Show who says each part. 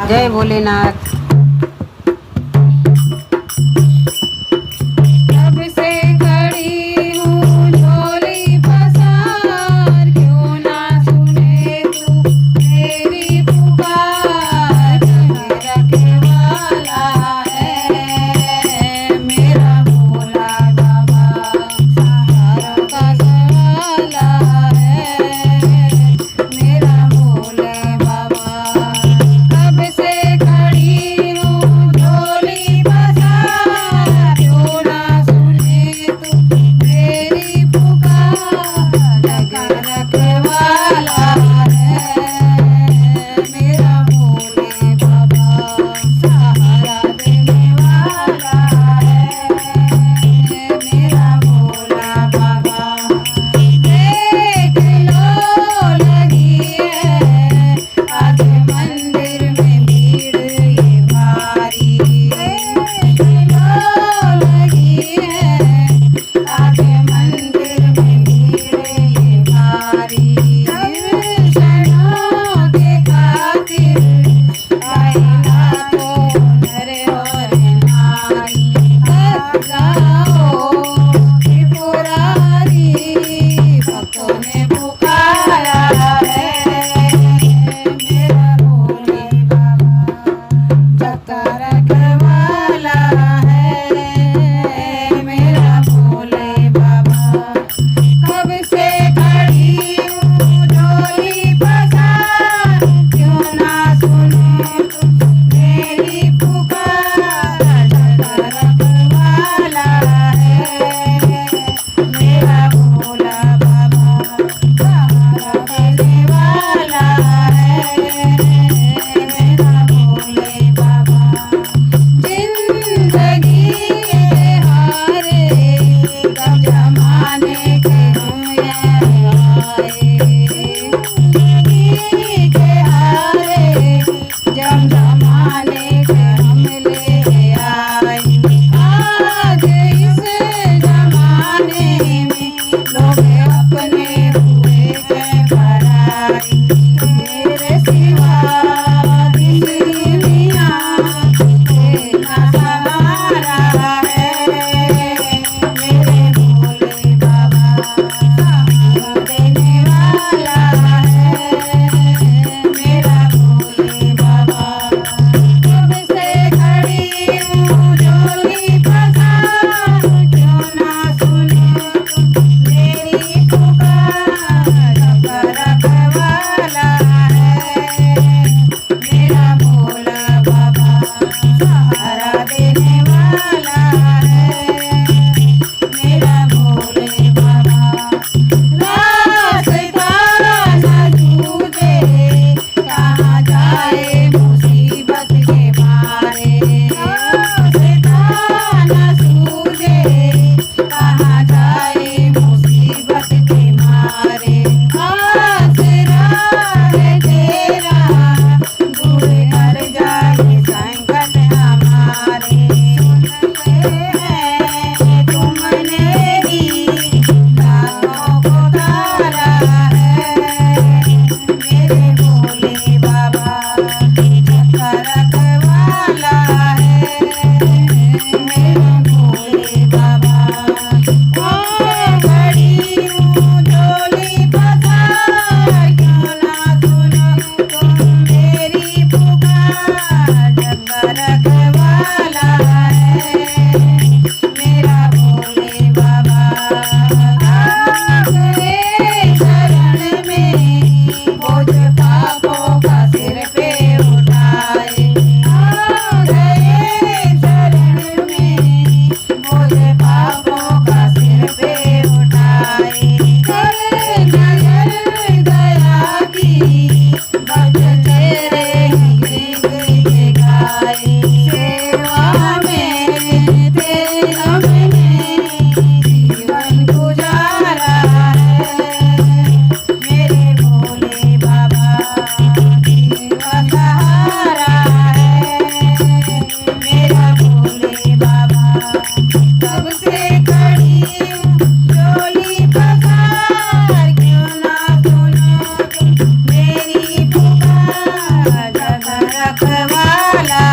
Speaker 1: जय भोलेनाथ।
Speaker 2: कब से खड़ी हूँ झोली पसार, क्यों ना सुने तू मेरी पुकार। रखे वाला है मेरा भोला बाबा, सहारा का सवाला है मेरा भोले बाबा। कब से खड़ी हूँ झोली पसार, क्यों ना सुने तू मेरी पुकार। जग रखवाला है मेरा भोले बाबा, सहारा देने वाला है मेरा भोला बाबा। देख लो लगी है आज मंदिर में भीड़ ये भारी। देख लो लगी है आज मंदिर में भीड़ ये भारी। दर्शनों के खातिर आए लाखों नर और नारी। थक जाओ त्रिपुरारी, भक्तों ने पुकारा है मेरा भोले बाबा। जगता रखवाला है मेरा भोले बाबा। कब से खड़ी हूँ झोली पसार, क्यों ना सुने तू मेरी पुकार। जगता रखवाला है मेरा भोला बाबा, सहारा देने वाला है मेरा भोले बाबा। जिंदगी के हारे कब जमाने के हम आए। जिंदगी के हारे जब जमाने के हम ले आए। आज इस जमाने में लोग अपने हुए हैं पराई। तेरे सिवा किसी मियाँ तेरा सहारा है मेरे भोले बाबा, सहारा देने वाला है मेरा भोले बाबा। कब से खड़ी हूँ झोली पसार, क्यों ना सुने तू मेरी पुकार। जग रखवाला है मेरा भोला बाबा, सहारा देने वाला है मेरा भोले बाबा। रास्ता न सूझे कहाँ जाए मुसीबत के मारे। रास्ता न सूझे कहाँ जाए मुसीबत के मारे। आसरा है तेरा दूर कर जाए संकट हमारे। सुनते हैं तुमने ही दानों को तारा है मेरे भोले बाबा। जगता रखवाला है मेरे भोले बाबा। खड़ी हूँ झोली पसार, क्यों ना सुनो तुम मेरी पुकार। जगता रखवाला है मेरा भोले बाबा। आ गए शरण में बोझ पापों का सिर पे उठाए। आ गए शरण में बोझ पापों का सिर पे उठाए। कर नजर दया की बच तेरे ही के रखवाला